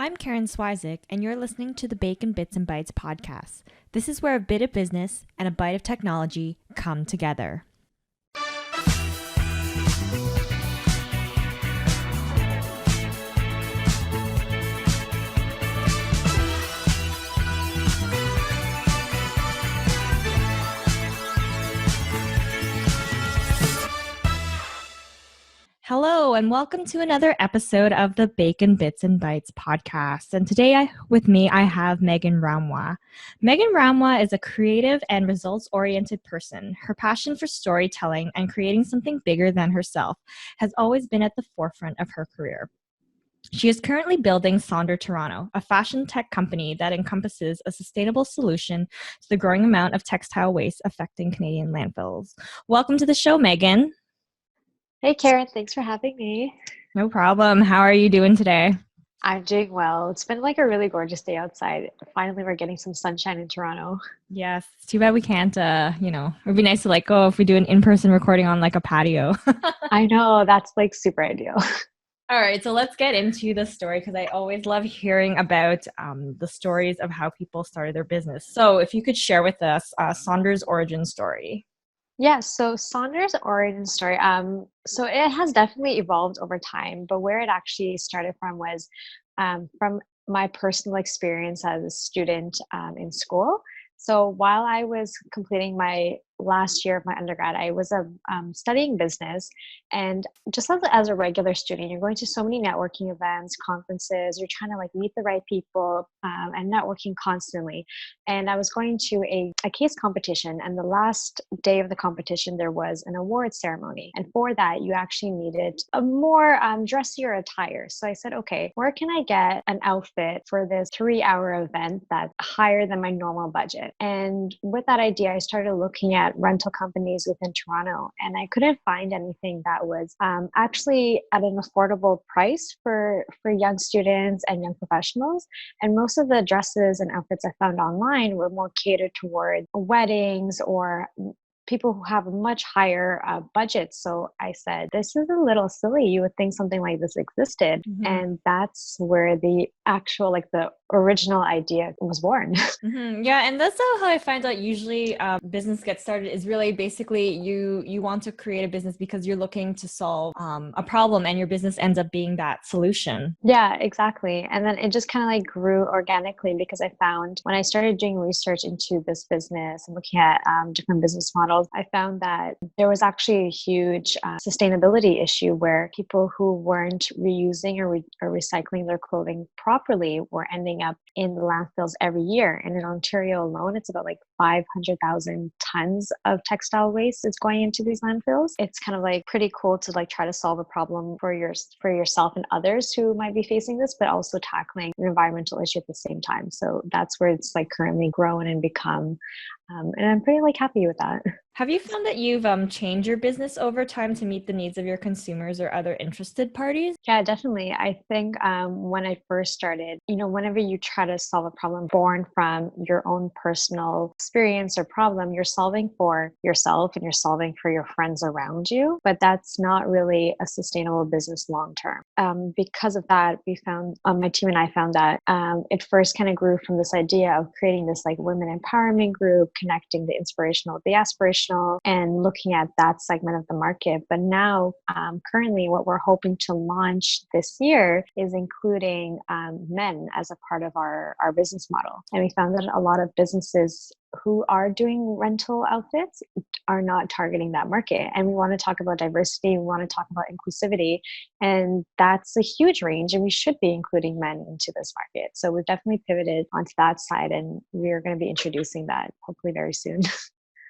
I'm Karen Swy-zick, and you're listening to the Bacon Bits and Bytes podcast. This is where a bit of business and a bite of technology come together. Hello, and welcome to another episode of the Bacon Bits and Bytes podcast. And today with me, I have Megan Ramwa. Megan Ramwa is a creative and results-oriented person. Her passion for storytelling and creating something bigger than herself has always been at the forefront of her career. She is currently building Sonder Toronto, a fashion tech company that encompasses a sustainable solution to the growing amount of textile waste affecting Canadian landfills. Welcome to the show, Megan. Hey, Karen. Thanks for having me. No problem. How are you doing today? I'm doing well. It's been like a really gorgeous day outside. Finally, we're getting some sunshine in Toronto. Yes. It's too bad we can't, it would be nice to if we do an in-person recording on like a patio. I know. That's like super ideal. All right. So let's get into the story because I always love hearing about the stories of how people started their business. So if you could share with us Sonder's origin story. Yeah, so Sonder's origin story, so it has definitely evolved over time, but where it actually started from was from my personal experience as a student in school. So while I was completing my last year of my undergrad, I was studying business, and just as a regular student, you're going to so many networking events, conferences, you're trying to like meet the right people and networking constantly. And I was going to a case competition, and the last day of the competition, there was an award ceremony. And for that, you actually needed a more dressier attire. So I said, okay, where can I get an outfit for this 3-hour event that's higher than my normal budget? And with that idea, I started looking at rental companies within Toronto, and I couldn't find anything that was actually at an affordable price for young students and young professionals. And most of the dresses and outfits I found online were more catered toward weddings or people who have a much higher budget. So I said, this is a little silly. You would think something like this existed. Mm-hmm. And that's where the actual, the original idea was born. Mm-hmm. Yeah, and that's how I find out usually business gets started is really basically you want to create a business because you're looking to solve a problem, and your business ends up being that solution. Yeah, exactly. And then it just kind of grew organically because I found when I started doing research into this business and looking at different business models, I found that there was actually a huge sustainability issue where people who weren't reusing or recycling their clothing properly were ending up in the landfills every year. And in Ontario alone, it's about 500,000 tons of textile waste is going into these landfills. It's kind of pretty cool to try to solve a problem for yourself and others who might be facing this, but also tackling an environmental issue at the same time. So that's where it's currently grown and become. And I'm pretty happy with that. Have you found that you've changed your business over time to meet the needs of your consumers or other interested parties? Yeah, definitely. I think when I first started, whenever you try to solve a problem born from your own personal experience or problem, you're solving for yourself and you're solving for your friends around you. But that's not really a sustainable business long term. Because of that, we found, my team and I found that it first kind of grew from this idea of creating this women empowerment group, connecting the inspirational with the aspirational, and looking at that segment of the market. But now, currently, what we're hoping to launch this year is including men as a part of our business model. And we found that a lot of businesses who are doing rental outfits are not targeting that market. And we want to talk about diversity. We want to talk about inclusivity. And that's a huge range. And we should be including men into this market. So we've definitely pivoted onto that side. And we're going to be introducing that hopefully very soon.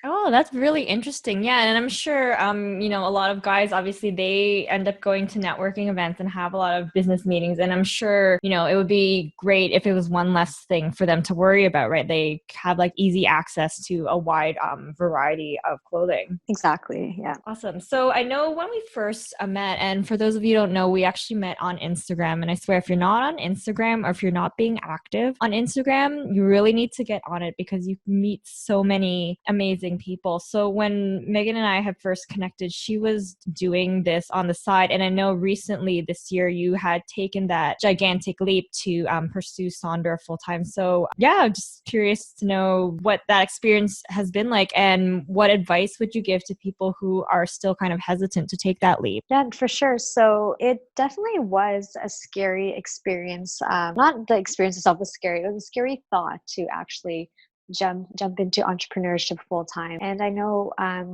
Oh, that's really interesting. Yeah. And I'm sure, a lot of guys, obviously, they end up going to networking events and have a lot of business meetings. And I'm sure, it would be great if it was one less thing for them to worry about, right? They have easy access to a wide variety of clothing. Exactly. Yeah. Awesome. So I know when we first met, and for those of you who don't know, we actually met on Instagram. And I swear, if you're not on Instagram or if you're not being active on Instagram, you really need to get on it because you meet so many amazing helping people. So when Megan and I had first connected, she was doing this on the side. And I know recently this year you had taken that gigantic leap to pursue Sonder full time. So yeah, just curious to know what that experience has been like, and what advice would you give to people who are still kind of hesitant to take that leap? Yeah, for sure. So it definitely was a scary experience. Not the experience itself was scary. It was a scary thought to actually jump into entrepreneurship full time. And I know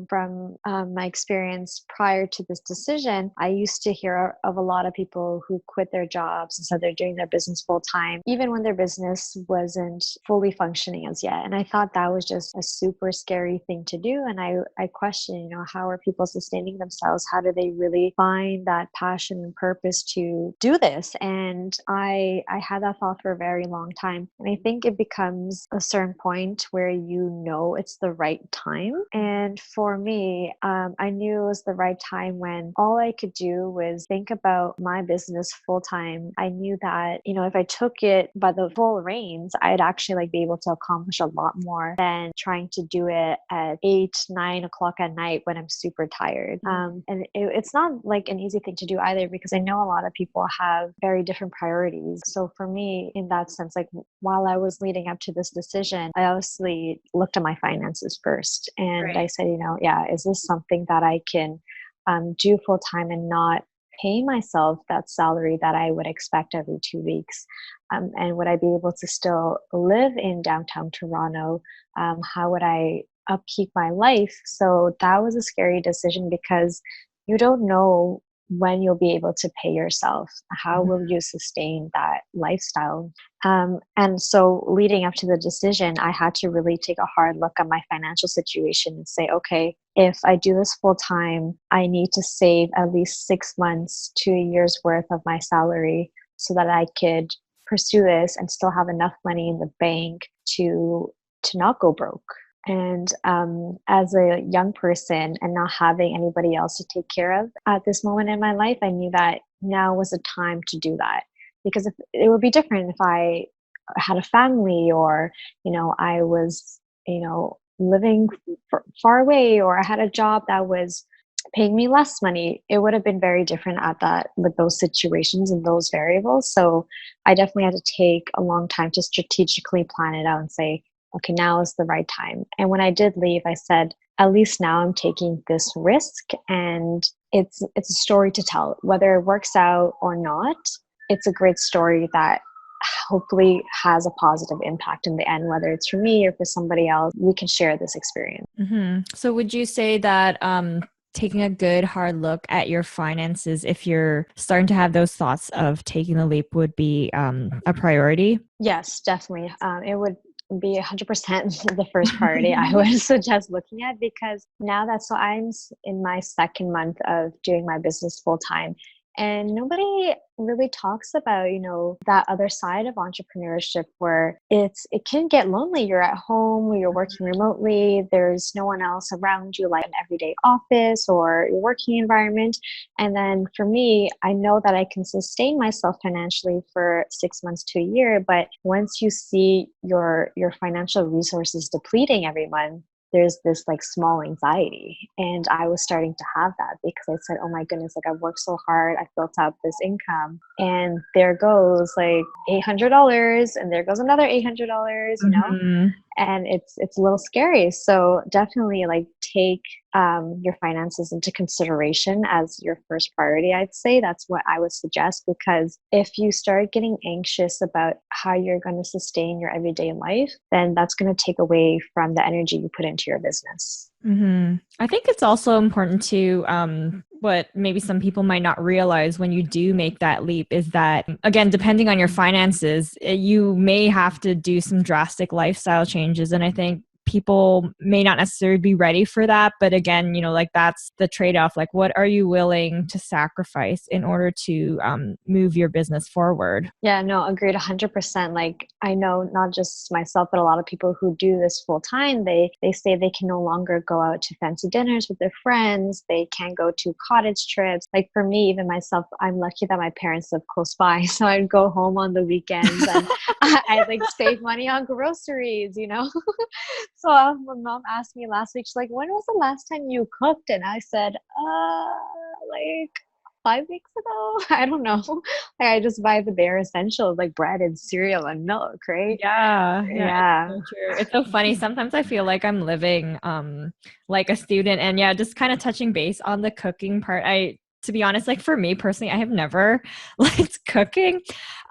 from my experience prior to this decision, I used to hear of a lot of people who quit their jobs and said they're doing their business full time, even when their business wasn't fully functioning as yet. And I thought that was just a super scary thing to do. And I questioned, how are people sustaining themselves? How do they really find that passion and purpose to do this? And I had that thought for a very long time. And I think it becomes a certain point where it's the right time. And for me, I knew it was the right time when all I could do was think about my business full time. I knew that, if I took it by the full reins, I'd actually be able to accomplish a lot more than trying to do it at 8-9 o'clock at night when I'm super tired. And it's not an easy thing to do either, because I know a lot of people have very different priorities. So for me, in that sense, while I was leading up to this decision, I obviously looked at my finances first. And Right. I said, is this something that I can do full time and not pay myself that salary that I would expect every 2 weeks? And would I be able to still live in downtown Toronto? How would I upkeep my life? So that was a scary decision, because you don't know when you'll be able to pay yourself. How will you sustain that lifestyle? And so leading up to the decision, I had to really take a hard look at my financial situation and say, okay, if I do this full time, I need to save at least 6 months to a year's worth of my salary so that I could pursue this and still have enough money in the bank to not go broke. And as a young person and not having anybody else to take care of at this moment in my life, I knew that now was the time to do that. Because it would be different if I had a family, or, I was, living far away, or I had a job that was paying me less money. It would have been very different with those situations and those variables. So I definitely had to take a long time to strategically plan it out and say, okay, now is the right time. And when I did leave, I said, at least now I'm taking this risk, and it's a story to tell. Whether it works out or not, it's a great story that hopefully has a positive impact in the end, whether it's for me or for somebody else. We can share this experience. Mm-hmm. So would you say that taking a good hard look at your finances, if you're starting to have those thoughts of taking the leap, would be a priority? Yes, definitely. It would be 100% the first priority I would suggest looking at, because now I'm in my second month of doing my business full time. And nobody really talks about, that other side of entrepreneurship, where it can get lonely. You're at home, you're working remotely, there's no one else around you, like an everyday office or your working environment. And then for me, I know that I can sustain myself financially for 6 months to a year. But once you see your financial resources depleting every month, there's this small anxiety. And I was starting to have that, because I said, oh my goodness, I've worked so hard, I've built up this income, and there goes $800, and there goes another $800, Mm-hmm. and it's a little scary. So definitely take your finances into consideration as your first priority. I'd say that's what I would suggest, because if you start getting anxious about how you're going to sustain your everyday life, then that's going to take away from the energy you put into your business. Mm-hmm. I think it's also important to what maybe some people might not realize when you do make that leap is that, again, depending on your finances, you may have to do some drastic lifestyle changes. And I think people may not necessarily be ready for that. But again, that's the trade-off. What are you willing to sacrifice in order to move your business forward? Yeah, no, agreed 100%. I know not just myself, but a lot of people who do this full time, they say they can no longer go out to fancy dinners with their friends. They can't go to cottage trips. For me, even myself, I'm lucky that my parents live close by. So I'd go home on the weekends and I'd save money on groceries, So my mom asked me last week, she's like, when was the last time you cooked? And I said, like 5 weeks ago. I don't know. Like, I just buy the bare essentials like bread and cereal and milk, right? Yeah, yeah, it's Yeah. so true. It's so funny. Sometimes I feel like I'm living like a student, and yeah, just kind of touching base on the cooking part. To be honest, like for me personally, I have never liked cooking.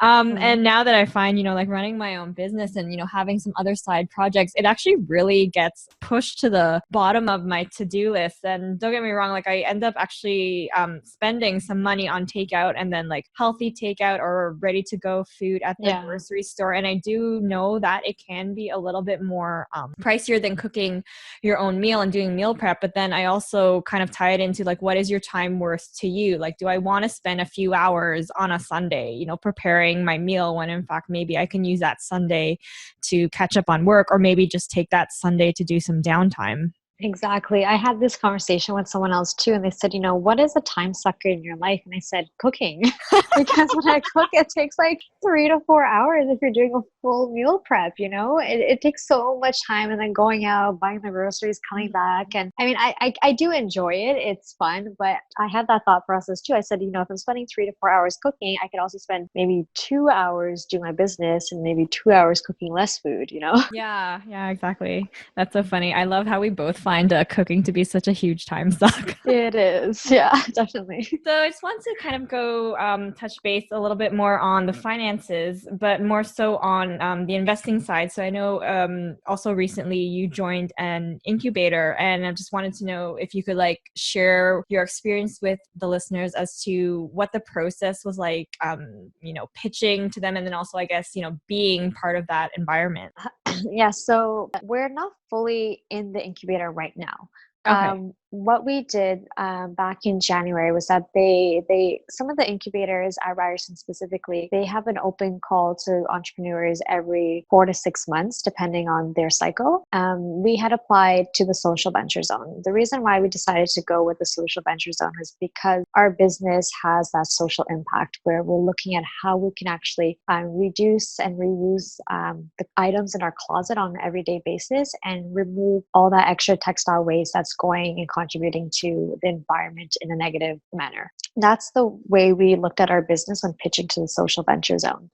Mhm. And now that I find, like running my own business and, having some other side projects, it actually really gets pushed to the bottom of my to-do list. And don't get me wrong, like I end up actually spending some money on takeout and then like healthy takeout or ready to go food at the Yeah. grocery store. And I do know that it can be a little bit more pricier than cooking your own meal and doing meal prep. But then I also kind of tie it into like, what is your time worth to you? Like, do I want to spend a few hours on a Sunday, preparing my meal when in fact maybe I can use that Sunday to catch up on work, or maybe just take that Sunday to do some downtime? Exactly. I had this conversation with someone else too, and they said, what is a time sucker in your life? And I said, cooking. Because when I cook, it takes like 3 to 4 hours if you're doing a full meal prep, it takes so much time, and then going out, buying the groceries, coming back. And I mean, I do enjoy it. It's fun, but I had that thought process too. I said, if I'm spending 3 to 4 hours cooking, I could also spend maybe 2 hours doing my business and maybe 2 hours cooking less food. Yeah, exactly. That's so funny. I love how we both find cooking to be such a huge time suck. It is. Yeah, definitely. So I just want to kind of go touch base a little bit more on the finances, but more so on the investing side. So I know also recently you joined an incubator, and I just wanted to know if you could like share your experience with the listeners as to what the process was like, pitching to them, and then also I guess being part of that environment. Yeah, so we're not fully in the incubator right now. Okay. What we did back in January was that they some of the incubators at Ryerson specifically, they have an open call to entrepreneurs every 4 to 6 months, depending on their cycle. We had applied to the social venture zone. The reason why we decided to go with the social venture zone is because our business has that social impact where we're looking at how we can actually reduce and reuse the items in our closet on an everyday basis and remove all that extra textile waste that's going and contributing to the environment in a negative manner. That's the way we looked at our business when pitching to the social venture zone.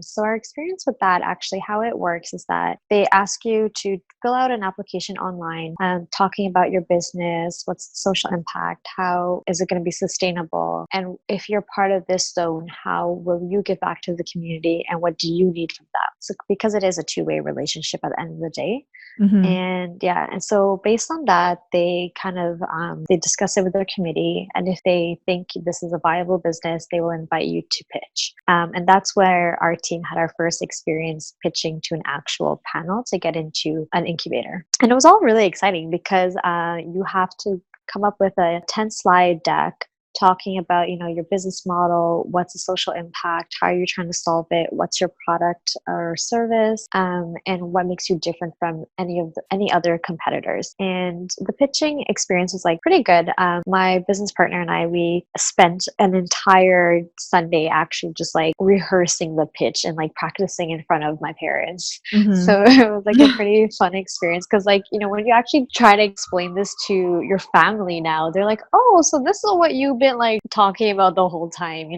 So our experience with that, actually, how it works is that they ask you to fill out an application online, talking about your business, what's the social impact, how is it going to be sustainable, and if you're part of this zone, how will you give back to the community, and what do you need from that? So because it is a two-way relationship at the end of the day. Mm-hmm. And yeah, and so based on that, they kind of they discuss it with their committee, and if they think this is a viable business, they will invite you to pitch. And that's where our team had our first experience pitching to an actual panel to get into an incubator, and it was all really exciting because you have to come up with a 10-slide deck talking about your business model, what's the social impact, how you're trying to solve it, what's your product or service, and what makes you different from any other competitors. And the pitching experience was like pretty good. My business partner and I, we spent an entire Sunday actually just like rehearsing the pitch and like practicing in front of my parents. Mm-hmm. So it was like a pretty fun experience because like when you actually try to explain this to your family now, they're like, oh, so this is what you've been like talking about the whole time.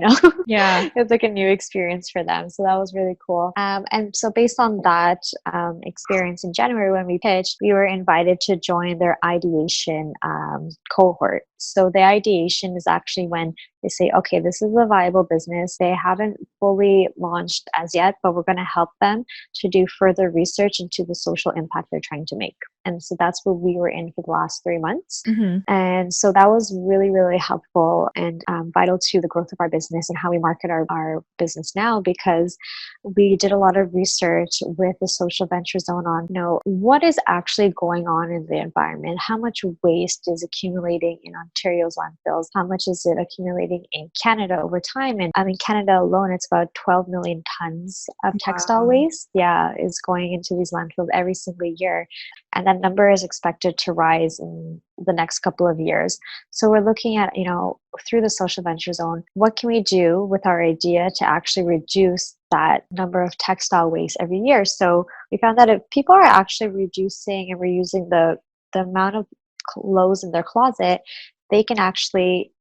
Yeah. It's like a new experience for them, so that was really cool. And so based on that experience in January when we pitched, we were invited to join their ideation cohort. So the ideation is actually when they say, okay, this is a viable business, they haven't fully launched as yet, but we're going to help them to do further research into the social impact they're trying to make. And so that's what we were in for the last 3 months. Mm-hmm. And so that was really, really helpful and vital to the growth of our business and how we market our business now, because we did a lot of research with the social venture zone on, what is actually going on in the environment? How much waste is accumulating in Ontario's landfills? How much is it accumulating in Canada over time? And in Canada alone, it's about 12 million tons of textile Wow. waste, is going into these landfills every single year. And that number is expected to rise in the next couple of years. So we're looking at, through the social venture zone, what can we do with our idea to actually reduce that number of textile waste every year. So we found that if people are actually reducing and reusing the amount of clothes in their closet, they can actually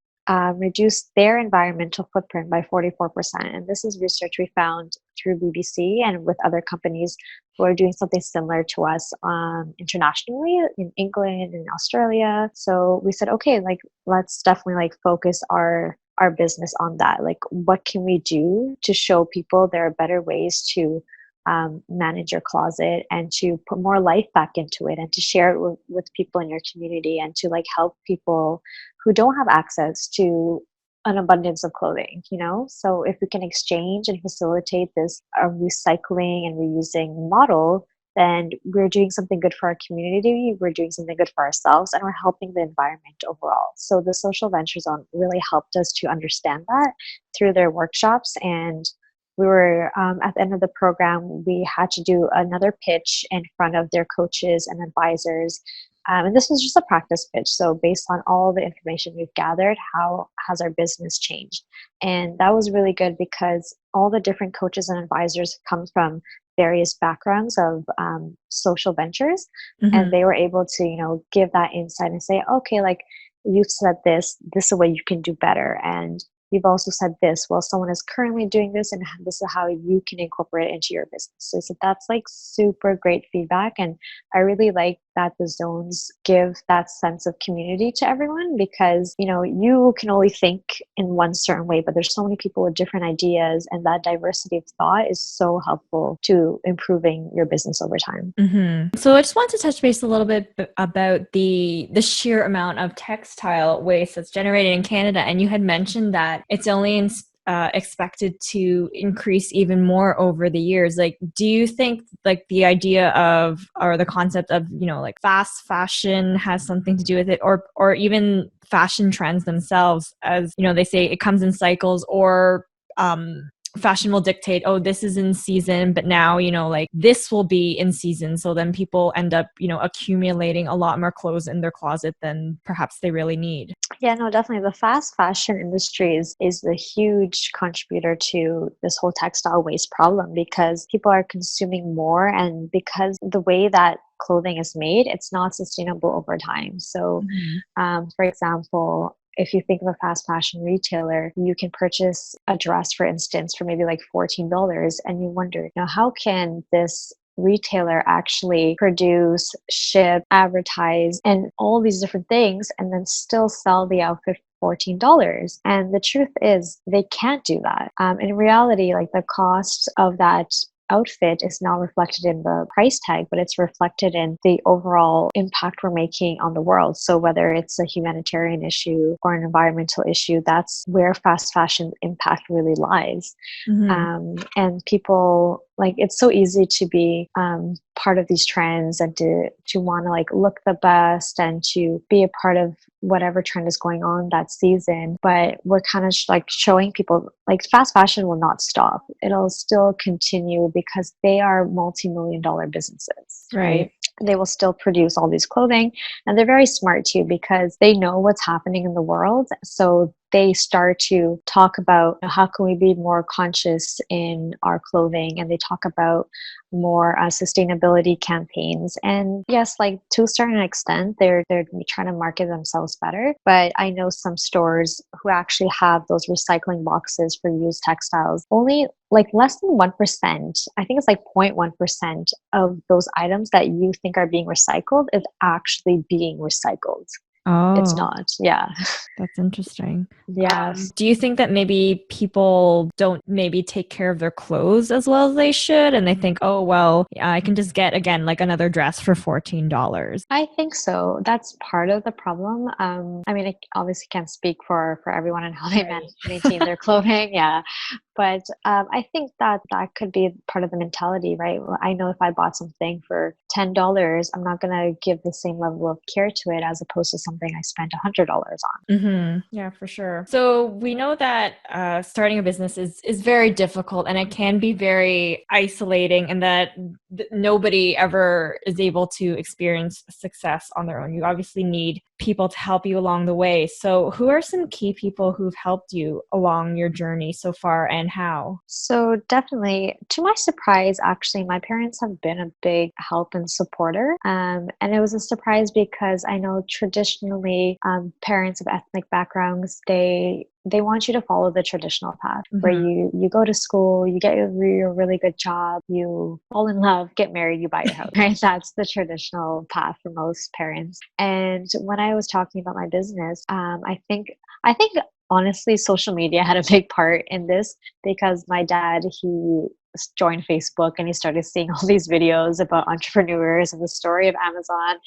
reduce their environmental footprint by 44%. And this is research we found through BBC and with other companies who are doing something similar to us internationally in England and Australia. So we said, okay, like let's definitely like focus our business on that. Like, what can we do to show people there are better ways to manage your closet and to put more life back into it and to share it with people in your community and to like help people who don't have access to an abundance of clothing, you know? So if we can exchange and facilitate this recycling and reusing model, then we're doing something good for our community, we're doing something good for ourselves, and we're helping the environment overall. So the Social Venture Zone really helped us to understand that through their workshops. And we were at the end of the program, we had to do another pitch in front of their coaches and advisors. And this was just a practice pitch. So based on all the information we've gathered, how has our business changed? And that was really good because all the different coaches and advisors come from various backgrounds of social ventures. Mm-hmm. And they were able to, you know, give that insight and say, okay, like you've said this is a way you can do better. And you've also said this, well, someone is currently doing this and this is how you can incorporate it into your business. So that's like super great feedback. And I really like that the zones give that sense of community to everyone because, you know, you can only think in one certain way, but there's so many people with different ideas, and that diversity of thought is so helpful to improving your business over time. Mm-hmm. So I just want to touch base a little bit about the sheer amount of textile waste that's generated in Canada. And you had mentioned that it's only expected to increase even more over the years. Like, do you think like the idea of, or the concept of, you know, like fast fashion has something to do with it, or even fashion trends themselves, as, you know, they say it comes in cycles, or fashion will dictate, oh, this is in season, but now, you know, like this will be in season. So then people end up, you know, accumulating a lot more clothes in their closet than perhaps they really need. Yeah, no, definitely. The fast fashion industry is the huge contributor to this whole textile waste problem because people are consuming more, and because the way that clothing is made, it's not sustainable over time. So, for example, if you think of a fast fashion retailer, you can purchase a dress, for instance, for maybe like $14, and you wonder, now how can this retailer actually produce, ship, advertise, and all these different things, and then still sell the outfit for $14? And the truth is, they can't do that. In reality, like the cost of that outfit is not reflected in the price tag, but it's reflected in the overall impact we're making on the world. So whether it's a humanitarian issue or an environmental issue, that's where fast fashion impact really lies. And people, like, it's so easy to be part of these trends and to want to like look the best and to be a part of whatever trend is going on that season. But we're kind of like showing people like fast fashion will not stop. It'll still continue because they are multi-million-dollar businesses, right? They will still produce all these clothing, and they're very smart too because they know what's happening in the world. So they start to talk about, you know, how can we be more conscious in our clothing, and they talk about more sustainability campaigns. And yes, like to a certain extent, they're trying to market themselves better. But I know some stores who actually have those recycling boxes for used textiles. Only like less than 1%, I think it's like 0.1% of those items that you think are being recycled is actually being recycled. Oh, it's not. Yeah. That's interesting. Yes. Do you think that maybe people don't maybe take care of their clothes as well as they should? And they think, oh, well, I can just get, again, like another dress for $14. I think so. That's part of the problem. I mean, I obviously can't speak for everyone and how they maintain their clothing. Yeah. But I think that could be part of the mentality, right? Well, I know if I bought something for $10, I'm not going to give the same level of care to it as opposed to something I spent $100 on. Yeah, for sure. So we know that starting a business is very difficult, and it can be very isolating, and that nobody ever is able to experience success on their own. You obviously need people to help you along the way. So who are some key people who've helped you along your journey so far, and how? So definitely, to my surprise, actually, my parents have been a big help and supporter. And it was a surprise because I know traditionally, parents of ethnic backgrounds, they want you to follow the traditional path where you go to school, you get your really good job, you fall in love, get married, you buy your house, right? That's the traditional path for most parents. And when I was talking about my business, I think honestly, social media had a big part in this because my dad, he joined Facebook and he started seeing all these videos about entrepreneurs and the story of Amazon.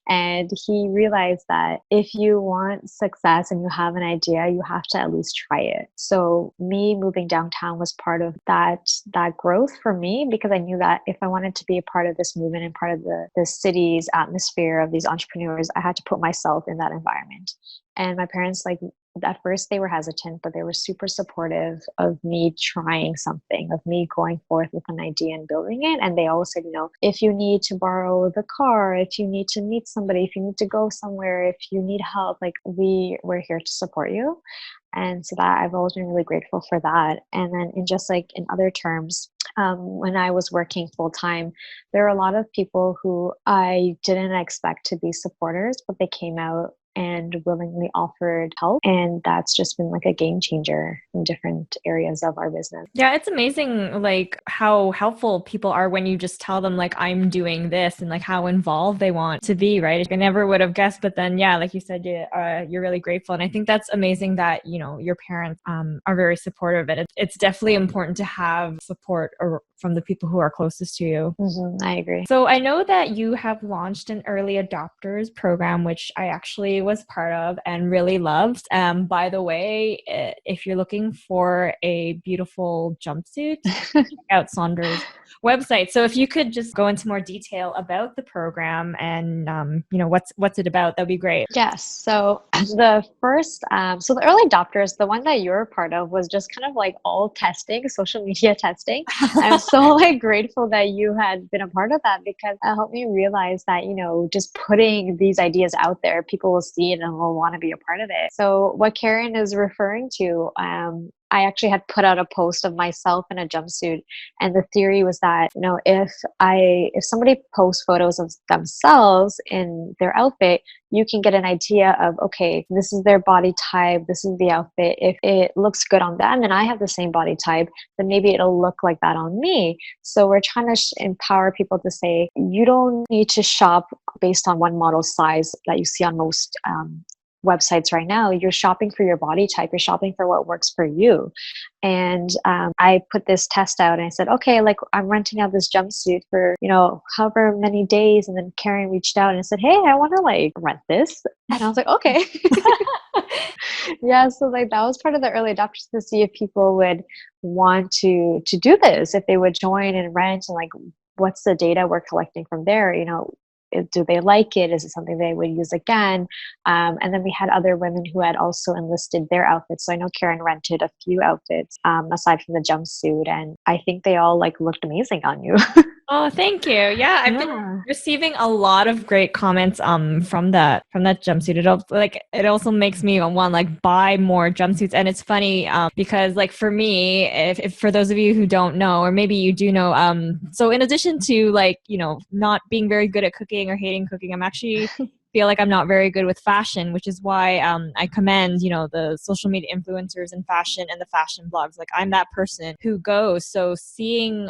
And he realized that if you want success and you have an idea, you have to at least try it. So me moving downtown was part of that growth for me, because I knew that if I wanted to be a part of this movement and part of the city's atmosphere of these entrepreneurs, I had to put myself in that environment. And my parents, like, at first they were hesitant, but they were super supportive of me trying something, of me going forth with an idea and building it. And they always said, if you need to borrow the car, if you need to meet somebody, if you need to go somewhere, if you need help, like, we're here to support you. And so that I've always been really grateful for that. And then in just like in other terms, when I was working full time, there were a lot of people who I didn't expect to be supporters, but they came out and willingly offered help. And that's just been like a game changer in different areas of our business. Yeah, it's amazing like how helpful people are when you just tell them like, I'm doing this, and like how involved they want to be, right? I never would have guessed, but then yeah, like you said, you're really grateful. And I think that's amazing that, your parents are very supportive. And it's definitely important to have support from the people who are closest to you. I agree. So I know that you have launched an early adopters program, which I actually was part of and really loved. By the way, if you're looking for a beautiful jumpsuit, check out Sonder's website. So if you could just go into more detail about the program and what's it about, that'd be great. Yes. So the first, so the early adopters, the one that you're a part of, was just kind of like all testing, social media testing. I'm so like grateful that you had been a part of that, because it helped me realize that, just putting these ideas out there, people will see it and will want to be a part of it. So what Karen is referring to, I actually had put out a post of myself in a jumpsuit, and the theory was that, if somebody posts photos of themselves in their outfit, you can get an idea of, okay, this is their body type, this is the outfit. If it looks good on them and I have the same body type, then maybe it'll look like that on me. So we're trying to empower people to say, you don't need to shop based on one model size that you see on most websites right now. You're shopping for your body type. You're shopping for what works for you. And I put this test out and I said, okay, like, I'm renting out this jumpsuit for, however many days. And then Karen reached out and said, hey, I want to like rent this. And I was like, okay. Yeah. So like that was part of the early adopters, to see if people would want to do this, if they would join and rent, and like, what's the data we're collecting from there? Do they like it? Is it something they would use again? And then we had other women who had also enlisted their outfits. So I know Karen rented a few outfits aside from the jumpsuit, and I think they all like looked amazing on you. Oh, thank you. Yeah, I've been receiving a lot of great comments from that jumpsuit. It also makes me want like buy more jumpsuits. And it's funny because like for me, if for those of you who don't know, or maybe you do know, so in addition to like, not being very good at cooking or hating cooking, I'm actually feel like I'm not very good with fashion, which is why I commend, the social media influencers in fashion and the fashion blogs. Like, I'm that person who goes. So seeing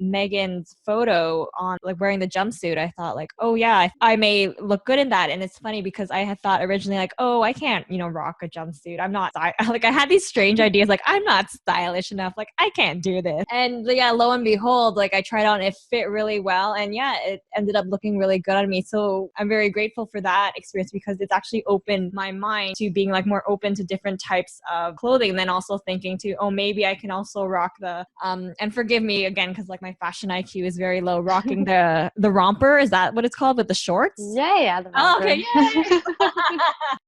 Megan's photo on like wearing the jumpsuit, I thought like, oh yeah, I may look good in that. And it's funny because I had thought originally like, oh, I can't, rock a jumpsuit. I'm not like, I had these strange ideas like, I'm not stylish enough. Like, I can't do this. And yeah, lo and behold, like I tried on, it fit really well. And yeah, it ended up looking really good on me. So I'm very grateful for that experience, because it's actually opened my mind to being like more open to different types of clothing, and then also thinking to, oh, maybe I can also rock the and forgive me again because like my fashion IQ is very low, rocking the romper, is that what it's called, with the shorts? Yeah, the romper. Okay, yay.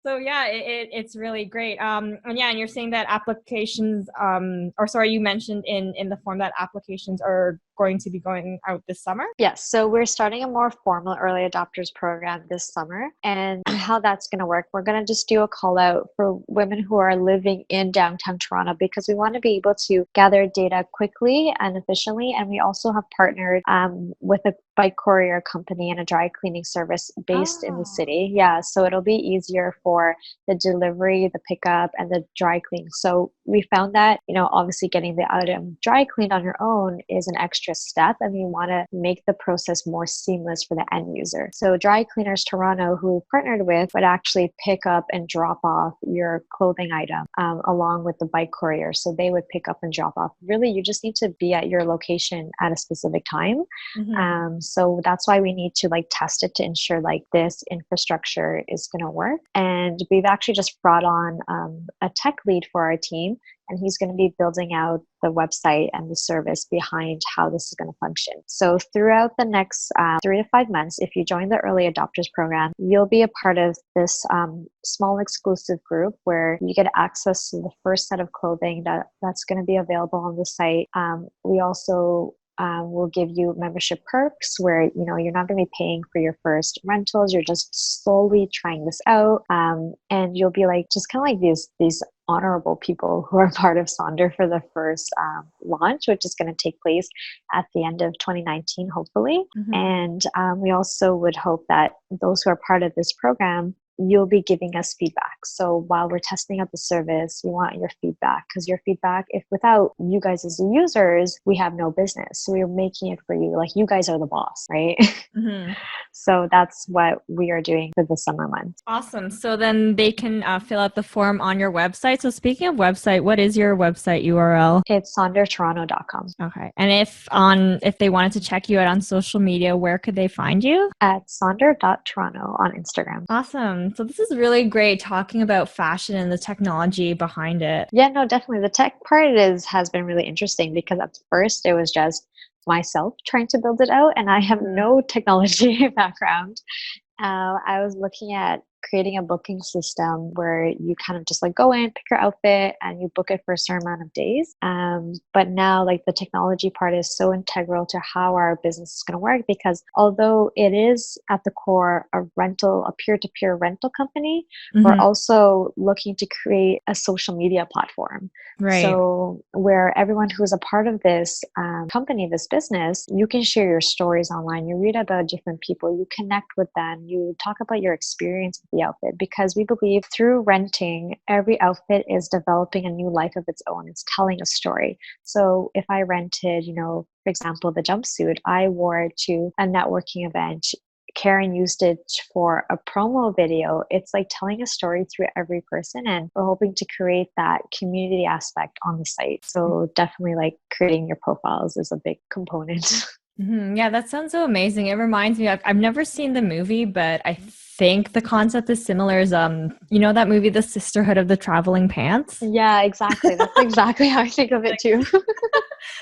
So yeah, it's really great. And yeah, and you're saying that applications you mentioned in the form that applications are going to be going out this summer? Yes. So we're starting a more formal early adopters program this summer. And how that's going to work, we're going to just do a call out for women who are living in downtown Toronto, because we want to be able to gather data quickly and efficiently. And we also have partnered with a bike courier company and a dry cleaning service based in the city. Yeah. So it'll be easier for the delivery, the pickup, and the dry clean. So we found that, obviously getting the item dry cleaned on your own is an extra step, and we want to make the process more seamless for the end user. So Dry Cleaners Toronto, who we partnered with, would actually pick up and drop off your clothing item along with the bike courier. So they would pick up and drop off. Really, you just need to be at your location at a specific time. So that's why we need to test it to ensure this infrastructure is going to work. And we've actually just brought on a tech lead for our team, and he's going to be building out the website and the service behind how this is going to function. So throughout the next 3 to 5 months, if you join the early adopters program, you'll be a part of this small exclusive group where you get access to the first set of clothing that's going to be available on the site. We also will give you membership perks where, you're not going to be paying for your first rentals. You're just slowly trying this out. And you'll be just kind of these honorable people who are part of Sonder for the first launch, which is going to take place at the end of 2019, hopefully. And we also would hope that those who are part of this program, you'll be giving us feedback. So while we're testing out the service, we want your feedback, because your feedback, if without you guys as the users, we have no business. So we're making it for you. You guys are the boss, right? So that's what we are doing for the summer months. Awesome. So then they can fill out the form on your website. So speaking of website, what is your website URL? It's sondertoronto.com. Okay. And if they wanted to check you out on social media, where could they find you? At sonder.toronto on Instagram. Awesome. So this is really great, talking about fashion and the technology behind it. Yeah, no, definitely. The tech part has been really interesting, because at first it was just myself trying to build it out, and I have no technology background. I was looking at creating a booking system where you kind of just go in, pick your outfit, and you book it for a certain amount of days. But now the technology part is so integral to how our business is going to work, because although it is at the core a peer-to-peer rental company, we're also looking to create a social media platform. Right. So where everyone who is a part of this company, this business, you can share your stories online. You read about different people, you connect with them, you talk about your experience with the outfit, because we believe through renting, every outfit is developing a new life of its own. It's telling a story. So if I rented, for example, the jumpsuit, I wore it to a networking event. Karen used it for a promo video. It's telling a story through every person, and we're hoping to create that community aspect on the site. So definitely creating your profiles is a big component. Yeah, that sounds so amazing. It reminds me of, I've never seen the movie, but I think the concept is similar. Is that movie, The Sisterhood of the Traveling Pants? Yeah, exactly. That's exactly how I think of it too.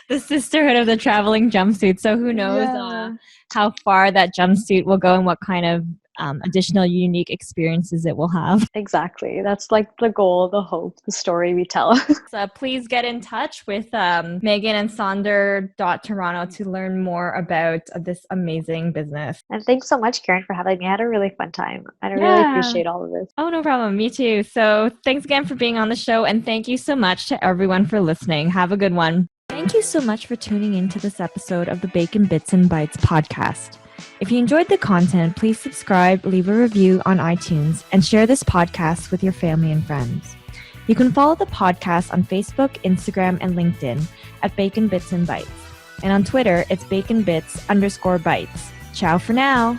The Sisterhood of the Traveling Jumpsuit. So who knows how far that jumpsuit will go and what kind of additional unique experiences it will have. Exactly. That's the goal, the hope, the story we tell. So please get in touch with Megan and Sonder.Toronto to learn more about this amazing business. And thanks so much, Karen, for having me. I had a really fun time. I really appreciate all of this. Oh, no problem. Me too. So thanks again for being on the show. And thank you so much to everyone for listening. Have a good one. Thank you so much for tuning into this episode of the Bacon Bits and Bytes podcast. If you enjoyed the content, please subscribe, leave a review on iTunes, and share this podcast with your family and friends. You can follow the podcast on Facebook, Instagram, and LinkedIn at Bacon Bits and Bytes. And on Twitter, it's baconbits_bytes. Ciao for now.